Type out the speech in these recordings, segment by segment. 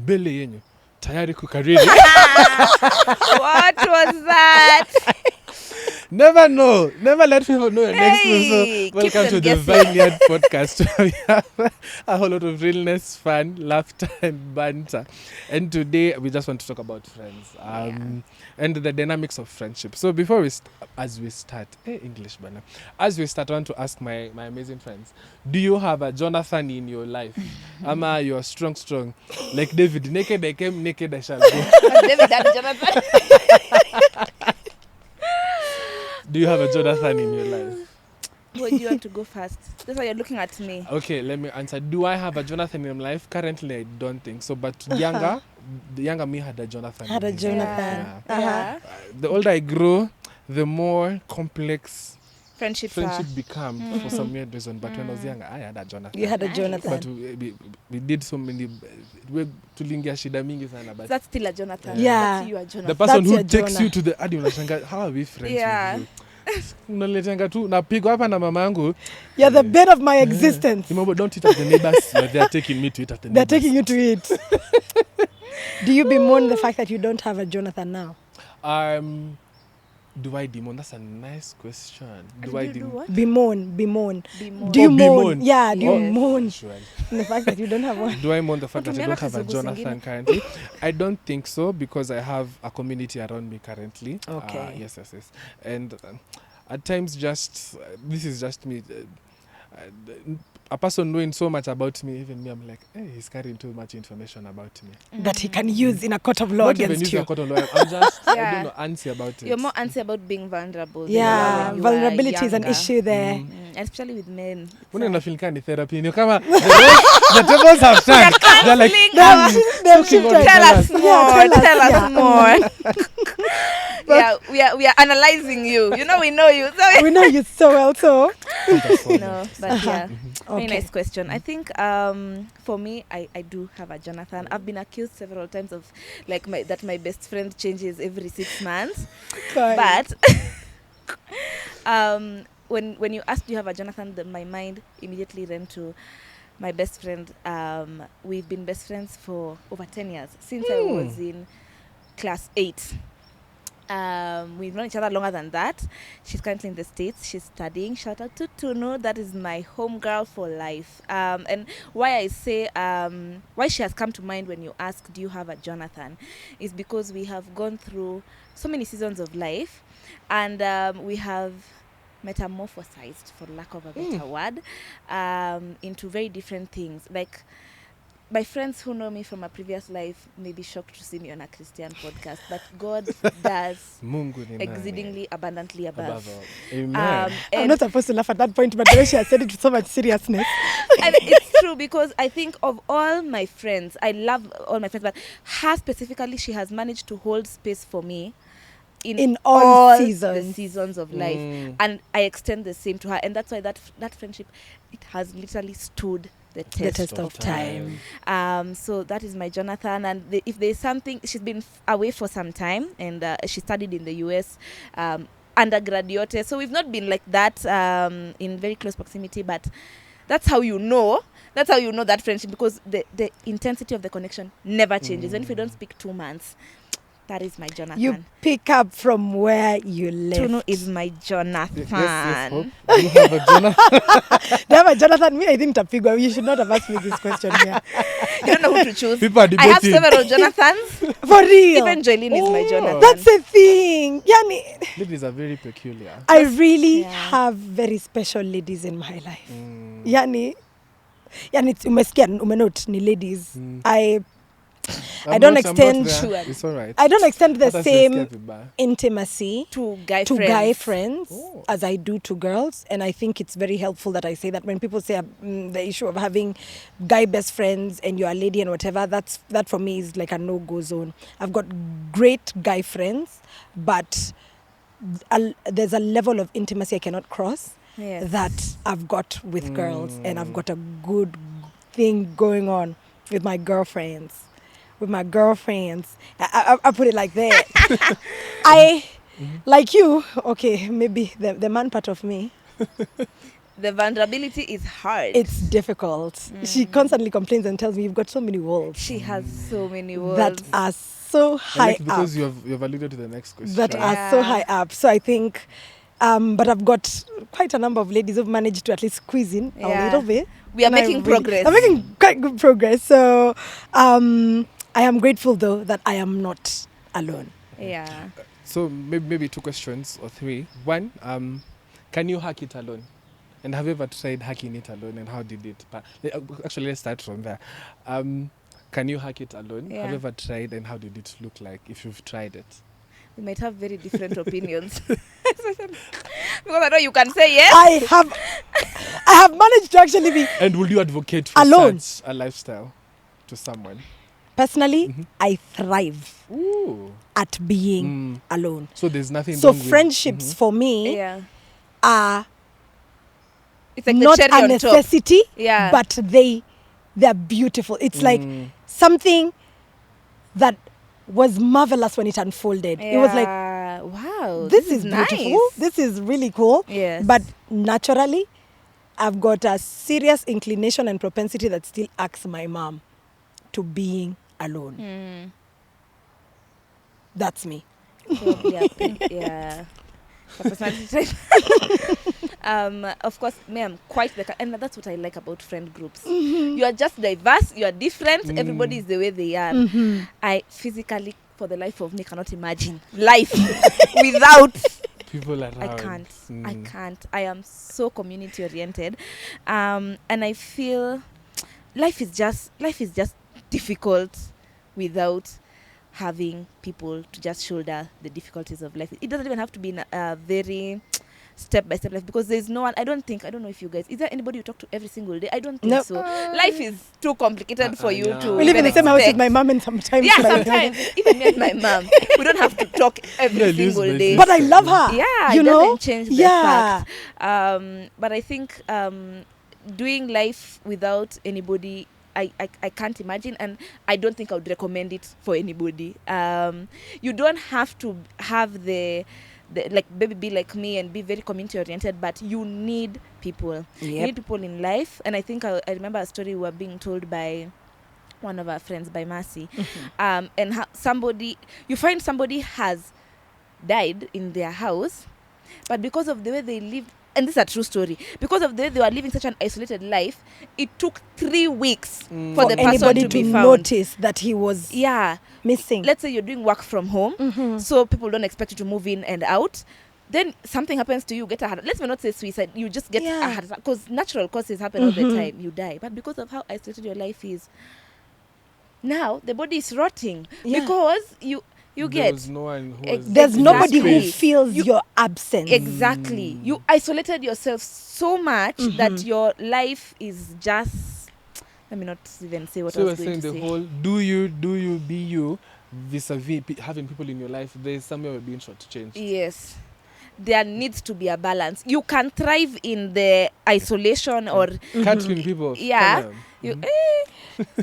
Mbele yenyu tayari kukariri. What was that? Never know. Never let people know your next Hey, one. keep So welcome them to guessing. the Vineyard podcast. We have a whole lot of realness, fun, laughter, and banter. And today we just want to talk about friends and the dynamics of friendship. So before we as we start, English banner. As we start, I want to ask my amazing friends: do you have a Jonathan in your life? Ama you're strong, like David. Naked I came, naked I shall go. David and Jonathan. Do you have a Jonathan in your life? Who do you want to go first? That's why you're looking at me. Okay, let me answer. Do I have a Jonathan in my life? Currently, I don't think so. But the younger me had a Jonathan. Had a Jonathan. Yeah. The older I grow, the more complex Friendship become for some weird reason. But when I was younger, I had a Jonathan. You had a Nice. Jonathan. But we did so many. Tulingia shida mingi sana. But That's still a Jonathan. Yeah. That's you, a Jonathan. the person That's who your takes Jonah. you to the adi unashanga, how are we friends Yeah. with you? Unaletanga tu napigwa hapa na mama yangu. You're the bed of my existence. Remember, don't eat at the neighbors. They're taking me to eat at the They're neighbors. taking you to eat. Do you bemoan the fact that you don't have a Jonathan now? Do I demon? That's a nice question. Do Do I you do demon? what? Bemoan. Be more. Do you bemoan. moan? Yeah, do you Yes. moan Sure. the fact that you don't have one? Do I mourn the fact that I don't have a Utumianga Jonathan kizungu currently? I don't think so, because I have a community around me currently. Okay. Yes. And at times, this is just me. A person knowing so much about me, even me, I'm like, hey, he's carrying too much information about me. That he can use in a court of law Not even against using you. a court of law. I'm just, I Yeah. don't know, antsy about it. You're more antsy about being vulnerable. than Yeah, when you vulnerability are is an younger. issue there. And especially with men. It's When a- unafeel ni therapy, ni kama the tables have turned. They're like, They've shifted. Tell us Yeah, more. tell us, Tell us more. We are analyzing you. You know we know you. So We know you so well, so. no, but yeah. Very Okay. nice question. I think for me, I do have a Jonathan. I've been accused several times of that my best friend changes every 6 months. But when you asked do you have a Jonathan, my mind immediately ran to my best friend. We've been best friends for over 10 years, since I was in class 8. We've known each other longer than that. She's currently in the States. She's studying. Shout out to Tuno. That is my home girl for life. And why I say why she has come to mind when you ask do you have a Jonathan is because we have gone through so many seasons of life, and we have metamorphosized, for lack of a better word, into very different things. Like, my friends who know me from a previous life may be shocked to see me on a Christian podcast, but God does Mungu ni nani? exceedingly abundantly above. Above all. Amen. I'm And, not supposed to laugh at that point, but the way she has said it with so much seriousness. and it's true, because I think of all my friends, I love all my friends, but her specifically, she has managed to hold space for me in all the seasons. seasons of life, and I extend the same to her, and that's why that friendship, it has literally stood the test of time. So that is my Jonathan, and if there's something, she's been away for some time, and she studied in the US undergraduate, so we've not been like that in very close proximity, but that's how you know that friendship, because the intensity of the connection never changes. Even if we don't speak 2 months, that is my Jonathan. You pick up from where you left. Tuno is my Jonathan. Yes, Hope. Do you have a Jonathan? Do you have a Jonathan? Me, I think Tapigwa. You should not have asked me this question here. You don't know who to choose. People are I have debating. several Jonathans. For real. Even Joylene is my Oh. Jonathan. That's a thing. Yani, Ladies are very peculiar. I really Yeah. have very special ladies in my life. Yani umesikia umenote ni ladies. I don't extend It's all right. I don't extend the Hata same sijasikia vibaya. intimacy to guy to friends. guy friends Oh. as I do to girls, and I think it's very helpful that I say that when people say the issue of having guy best friends and you're a lady and whatever, that for me is like a no-go zone. I've got great guy friends, but there's a level of intimacy I cannot cross. Yes. That I've got with girls, and I've got a good thing going on with my girlfriends. I put it like that. Like you, okay, maybe the man part of me, The vulnerability is hard. it's difficult. She constantly complains and tells me, you've got so many walls She has so many that words. are so I high like because up. you've alluded to the next question. That Yeah. are so high up. So I think, but I've got quite a number of ladies who've managed to at least squeeze in a Yeah. little bit. We are And I making progress. I'm making quite good progress. So I am grateful though that I am not alone. Yeah. So maybe 2 questions or 3. One, can you hack it alone? And have you ever tried hacking it alone, and how did it? Actually, let's start from there. Can you hack it alone? Yeah. Have you ever tried, and how did it look like if you've tried it? We might have very different opinions. Because I know you can say yes. I have managed to actually be And would you advocate for Alone. such a lifestyle to someone? personally, Mhm. I thrive Ooh. at being alone. So there's nothing. So wrong with- friendships for me Yeah. are It's like not the a cherry on top. necessity, Yeah. but they're beautiful. It's like something that was marvelous when it unfolded. It was like, Yeah. Wow. this is beautiful. nice. This is really cool. Yes. But naturally, I've got a serious inclination and propensity that still asks my mom to being alone. That's me. Probably I think, yeah. A personality type. Of course, me, I'm quite and that's what I like about friend groups. You are just diverse, you are different, everybody is the way they are. I physically, for the life of me, cannot imagine life without. people around. I can't. I am so community oriented, and I feel life is just difficult without having people to just shoulder the difficulties of life. It doesn't even have to be in a very step-by-step life, because there's no one. I don't know if you guys, is there anybody you talk to every single day? I don't think Nope. so. Life is too complicated for you yeah. to We live in the even same house with expect. my mom, and sometimes Yeah, my sometimes even me and my mom, we don't have to talk every Yeah, lose single my day. But I love her. Yeah, you it know, doesn't change the yeah. fact. But I think doing life without anybody, I can't imagine, and I don't think I would recommend it for anybody. You don't have to have the like baby be like me and be very community oriented, but you need people. You Yep. need people in life. And I think I remember a story we were being told by one of our friends, by Mercy, and you find somebody has died in their house, but because of the way they lived, and this is a true story, because of the way they were living such an isolated life, it took 3 weeks for the person anybody to to be found. notice that he was Yeah. missing. Let's say you're doing work from home, so people don't expect you to move in and out. Then something happens to you, get a heart. Let's not say suicide. You just get a heart attack, because natural causes happen all the time. You die, but because of how isolated your life is, now the body is rotting because you There get was no one who was There's in nobody who space. feels your absence. exactly. You isolated yourself so much that your life is just. Let me not even say what So I we're was going saying to the say. whole do you be you vis-a-vis having people in your life. There's somewhere we're being shortchanged. Yes. There needs to be a balance. You can thrive in the isolation or Cutting people. Yeah. Come on. you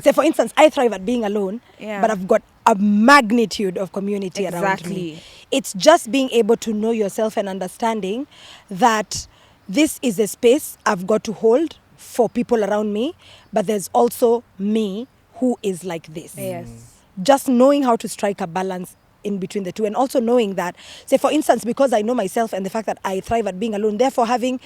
Say, for instance, I thrive at being alone, Yeah. but I've got a magnitude of community around me. Exactly. It's just being able to know yourself and understanding that this is a space I've got to hold for people around me, but there's also me who is like this. Yes. Just knowing how to strike a balance in between the two, and also knowing that, say for instance, because I know myself and the fact that I thrive at being alone, therefore having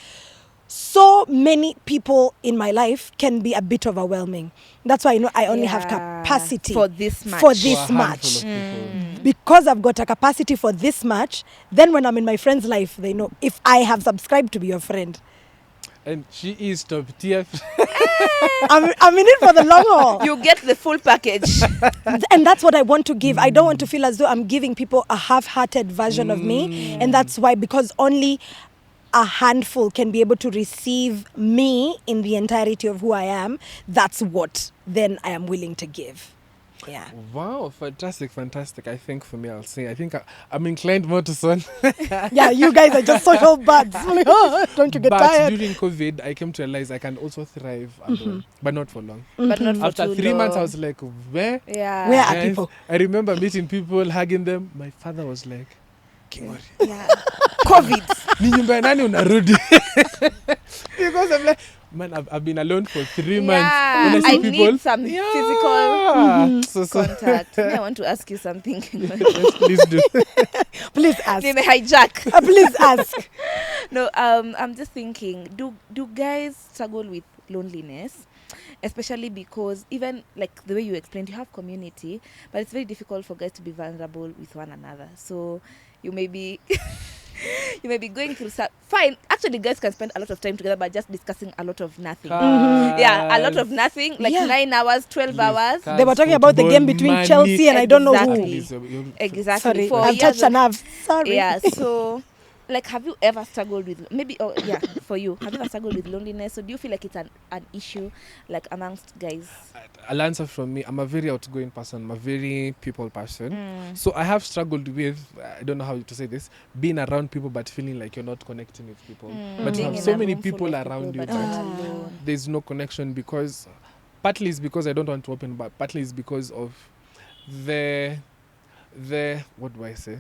so many people in my life can be a bit overwhelming. That's why I know I only have Yeah. capacity For this much. for For this a much. handful of people. Because I've got a capacity for this much, then when I'm in my friend's life, they know if I have subscribed to be your friend, And she is top tier. I'm in it for the long haul. You get the full package. And that's what I want to give. I don't want to feel as though I'm giving people a half-hearted version of me. And that's why, because only a handful can be able to receive me in the entirety of who I am, that's what then I am willing to give. Yeah. Wow, fantastic. I think for me, I'll say, I'm inclined more to son. Yeah, you guys are just social buds. Like, oh, don't you get But tired? during COVID, I came to realize I can also thrive alone, but not for long. But not for After too 3 months, I long. was like, where? Yeah. Where are And people? I remember meeting people, hugging them. My father was like, Kingori. Yeah. COVID. Ni nyumba ya nani unarudi? Because I'm like, man, I've been alone for 3 months. Yeah, When I see I people, need some physical so contact. May I want to ask you something. yes, please do. Please ask. Name hijack. Please ask. No, I'm just thinking, do guys struggle with loneliness? Especially because even like the way you explained, you have community, but it's very difficult for guys to be vulnerable with one another. So you may be you may be going through fine. Actually, guys can spend a lot of time together, but just discussing a lot of nothing. Yeah, a lot of nothing, like 9 hours, 12 hours. They were talking about the game between Chelsea and I don't know who. Exactly. Sorry, For I've touched a nerve. Sorry. Yeah, so like, have you ever struggled with for you, have you ever struggled with loneliness? So do you feel like it's an issue like amongst guys? I'll answer from me. I'm a very outgoing person. I'm a very people person. So I have struggled with, I don't know how to say this, being around people but feeling like you're not connecting with people. But you Being have in so a many room full people of around you but that not alone. there's no connection, because partly it's because I don't want to open, but partly it's because of the what do I say?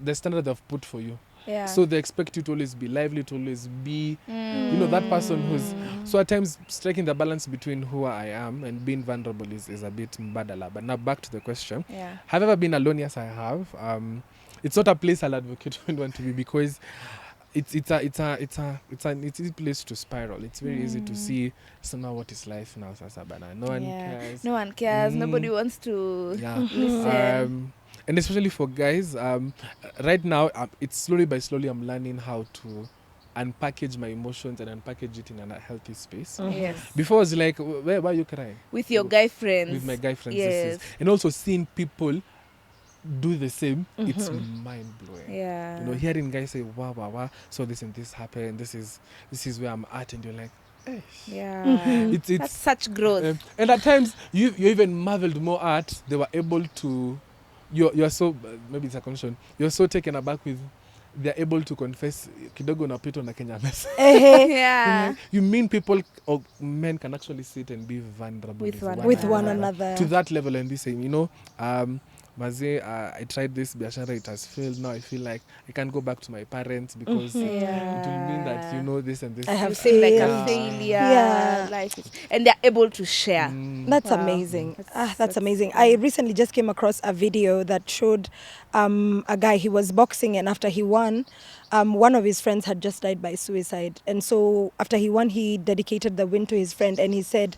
The standard they've put for you. Yeah. So they expect you to always be lively, to always be, you know, that person who's... So at times, striking the balance between who I am and being vulnerable is a bit mbadala. But now back to the question. Yeah. Have I ever been alone? Yes, I have. It's not a place I'll advocate when I want to be, because it's an easy place to spiral. It's very easy to see, so now what is life now, Sasabana? No one cares. No one cares. Nobody wants to listen. And especially for guys, right now, it's slowly I'm learning how to unpackage my emotions and unpackage it in a healthy space. Yes. Before I was like, why are you crying? With your guy friends. With my guy friends. Yes. And also seeing people do the same, it's mind-blowing. Yeah. You know, hearing guys say, wow, so this and this happened, this is where I'm at, and you're like, eh. Yeah. It's That's such growth. and at times, you even marveled more at, they were able to... You're so, maybe it's a condition, you're so taken aback with, they're able to confess kidogo na pito na Kenya mess. Yeah. You mean people or men can actually sit and be vulnerable with one another to that level and be saying, you know, Maze, I tried this biashara, it has failed. Now I feel like I can't go back to my parents because it will mean that, you know, this and this. I have feel like failed. a failure. Yeah. Life is, and they're able to share. That's amazing. That's amazing. I recently just came across a video that showed a guy, he was boxing, and after he won, one of his friends had just died by suicide. And so after he won, he dedicated the win to his friend, and he said,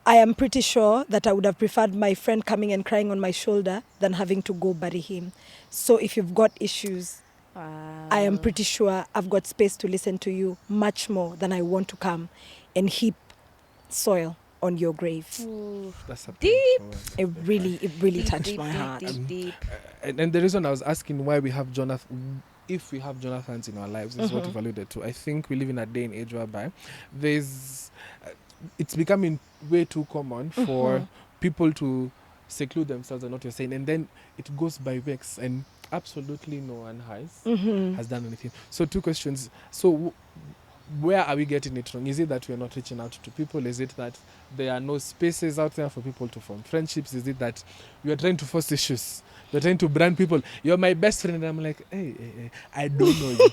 I am pretty sure that I would have preferred my friend coming and crying on my shoulder than having to go bury him. So if you've got issues, I am pretty sure I've got space to listen to you much more than I want to come and heap soil on your grave. Ooh. That's a Deep. It really touched my heart. Deep. And the reason I was asking why we have Jonathan, if we have Jonathans in our lives, is what you've alluded to. I think we live in a day and age whereby it's becoming way too common for people to seclude themselves and what you're saying, and then it goes by weeks and absolutely no one has done anything. So 2 questions. So where are we getting it wrong? Is it that we're not reaching out to people? Is it that there are no spaces out there for people to form friendships? Is it that we are trying to force issues? We're trying to brand people. You're my best friend, and I'm like, hey, I don't know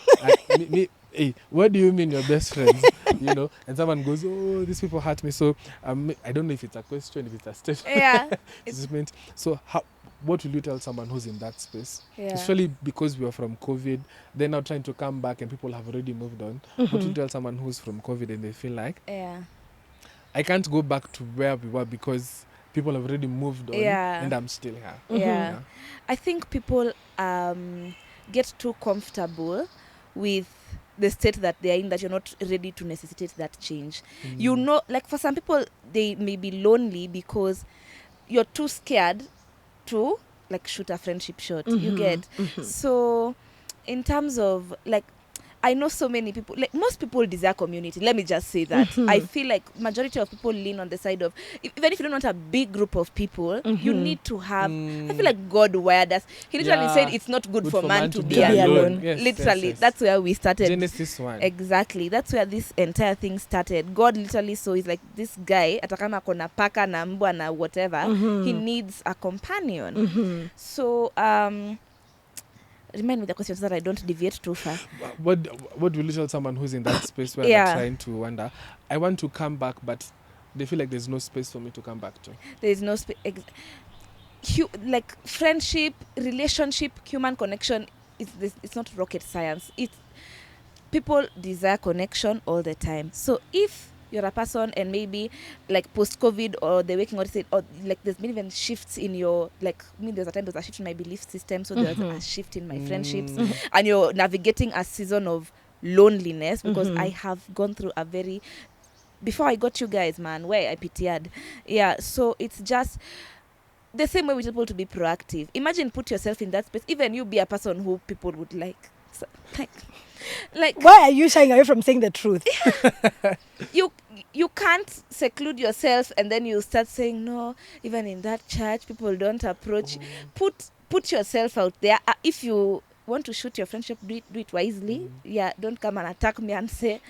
you. Hey, what do you mean you're best friends? You know, and someone goes, oh, these people hurt me. So I don't know if it's a question, if it's a statement. Yeah. So what will you tell someone who's in that space? Yeah. Especially because we are from COVID, they're now trying to come back and people have already moved on. What will you tell someone who's from COVID and they feel like, I can't go back to where we were because people have already moved on and I'm still here. Yeah. I think people get too comfortable with the state that they are in, that you're not ready to necessitate that change. You know, like for some people, they may be lonely because you're too scared to like shoot a friendship shot. You get? So in terms of like, I know so many people, like most people desire community. Let me just say that. I feel like majority of people lean on the side of, even if you don't want a big group of people, you need to have, I feel like God wired us. He literally said it's not good for man to be alone. Yes, literally, yes. that's where we started. Genesis 1. Exactly. That's where this entire thing started. God literally saw, he's like, this guy, atakama kona paka na mbwa na whatever, he needs a companion. So, remind me the question so that I don't deviate too far. What will you tell someone who's in that space where they're trying to wonder, I want to come back, but they feel like there's no space for me to come back to? There's no space. Like friendship, relationship, human connection, it's not rocket science. It's people desire connection all the time. So if you're a person and maybe like post-COVID or the waking out, or like there's been even shifts in your, like, I mean, there's a time there's a shift in my belief system, so there's a shift in my friendships, and you're navigating a season of loneliness, because I have gone through a very, before I got you guys, man, where I PT'd. Yeah, so it's just the same way we tell people to be proactive. Imagine, put yourself in that space. Even you be a person who people would like. Like, why are you shying away from saying the truth? You can't seclude yourself and then you start saying, no, even in that church people don't approach. Put yourself out there. If you want to shoot your friendship, do it wisely. Don't come and attack me and say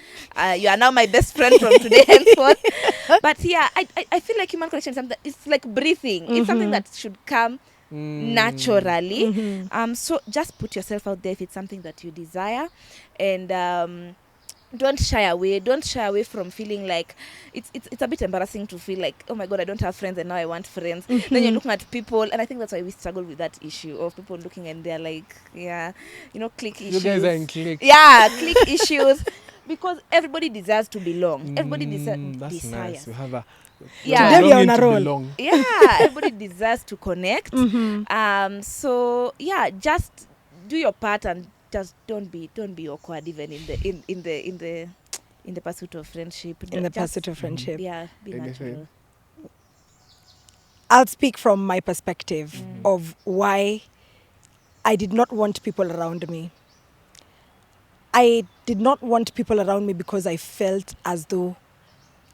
you are now my best friend from today henceforth. But I feel like human connection is something, it's like breathing. It's something that should come naturally. So just put yourself out there if it's something that you desire, and don't shy away from feeling like it's a bit embarrassing to feel like, oh my God, I don't have friends and now I want friends. Then you're looking at people, and I think that's why we struggle with that issue of people looking and they're like, clique issues. You guys are in clique. Clique issues, because everybody desires to belong. Everybody that's desires. nice. We have a Today we are on a roll. belong. Everybody desires to connect. So just do your part and just don't be awkward even in the pursuit of friendship. Pursuit of friendship. Be natural. I'll speak from my perspective of why I did not want people around me. I did not want people around me because I felt as though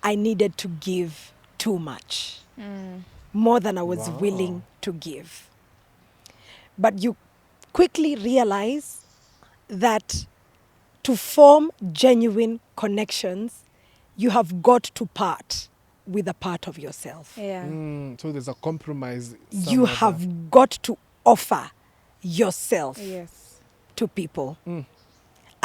I needed to give too much, more than I was willing to give. But you quickly realize that to form genuine connections, you have got to part with a part of yourself. So there's a compromise. You have got to offer yourself to people.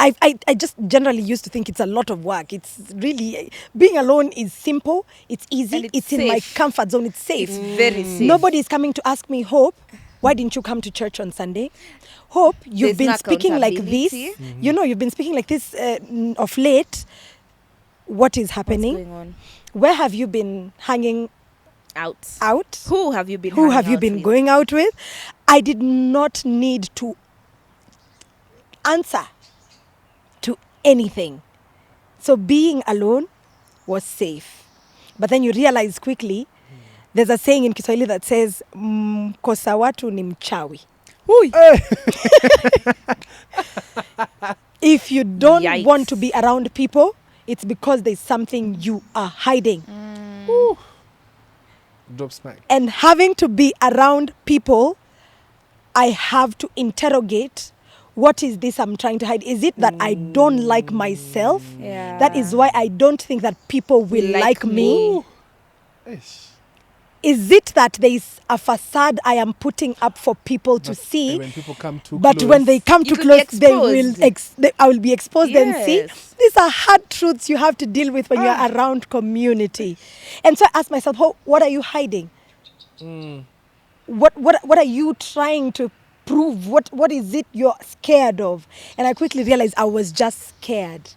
I just generally used to think it's a lot of work. It's really, being alone is simple, it's easy, it's in my comfort zone, it's safe. It's very safe. Nobody is coming to ask me, Hope, why didn't you come to church on Sunday? Hope, you've been speaking like this. You've been speaking like this of late. What is happening? What's going on? Where have you been hanging out? Who have you been going out with? I did not need to answer to anything. So being alone was safe. But then you realize quickly, there's a saying in Kiswahili that says, mkosa watu ni mchawi. If you don't want to be around people, it's because there's something you are hiding. Drop smack. And having to be around people, I have to interrogate, what is this I'm trying to hide? Is it that I don't like myself? That is why I don't think that people will like me. Is it that there is a facade I am putting up for people to see? When people come too but close, when they come too close, I will be exposed and see. These are hard truths you have to deal with when you're around community. And so I ask myself, what are you hiding? What are you trying to prove? What is it you're scared of? And I quickly realized I was just scared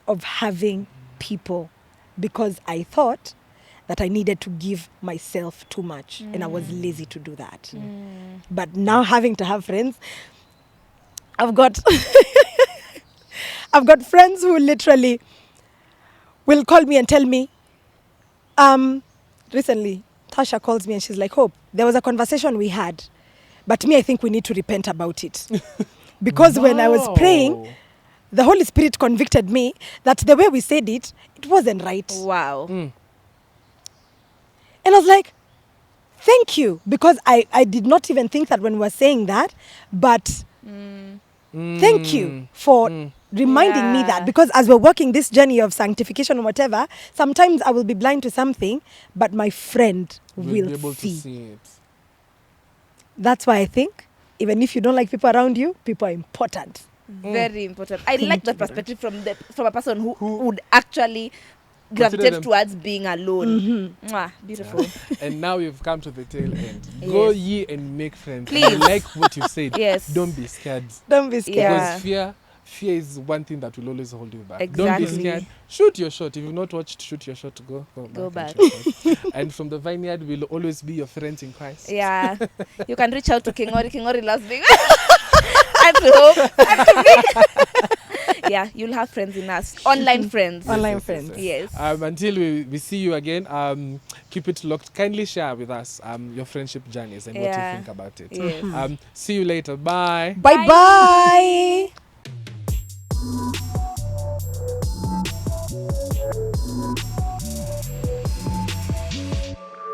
of having people, because I thought that I needed to give myself too much, and I was lazy to do that. But now, having to have friends, I've got I've got friends who literally will call me and tell me, recently Tasha calls me and she's like, Hope, there was a conversation we had, but I think we need to repent about it. Because when I was praying, the Holy Spirit convicted me that the way we said it, it wasn't right. Wow. Mm. And I was like, thank you. Because I did not even think that when we were saying that, but thank you for reminding me that. Yeah. Because as we're walking this journey of sanctification or whatever, sometimes I will be blind to something, but my friend We'll will be able to see. see it. That's why I think, even if you don't like people around you, people are important. Very important. I like that perspective from a person who Who- would actually Consider gravitate them- towards being alone. Mm-hmm. Mwah, beautiful. And now we've come to the tail end. Go Yes. ye and make friends. Please. I like what you said. Yes. Don't be scared. Don't be scared. Yeah. Because fear is one thing that will always hold you back. Don't be Exactly. scared. Shoot your shot. If you've not watched Shoot Your Shot, go Go back. back. And shoot your shot. And from the Vineyard, we'll always be your friends in Christ. Yeah. You can reach out to Kingori. Kingori loves being at home. And to me. Yeah, you'll have friends in us. Online friends. Online friends. Yes. Until we see you again, keep it locked. Kindly share with us your friendship journeys and what you Yeah. think about it. Yes. See you later. Bye. Bye-bye.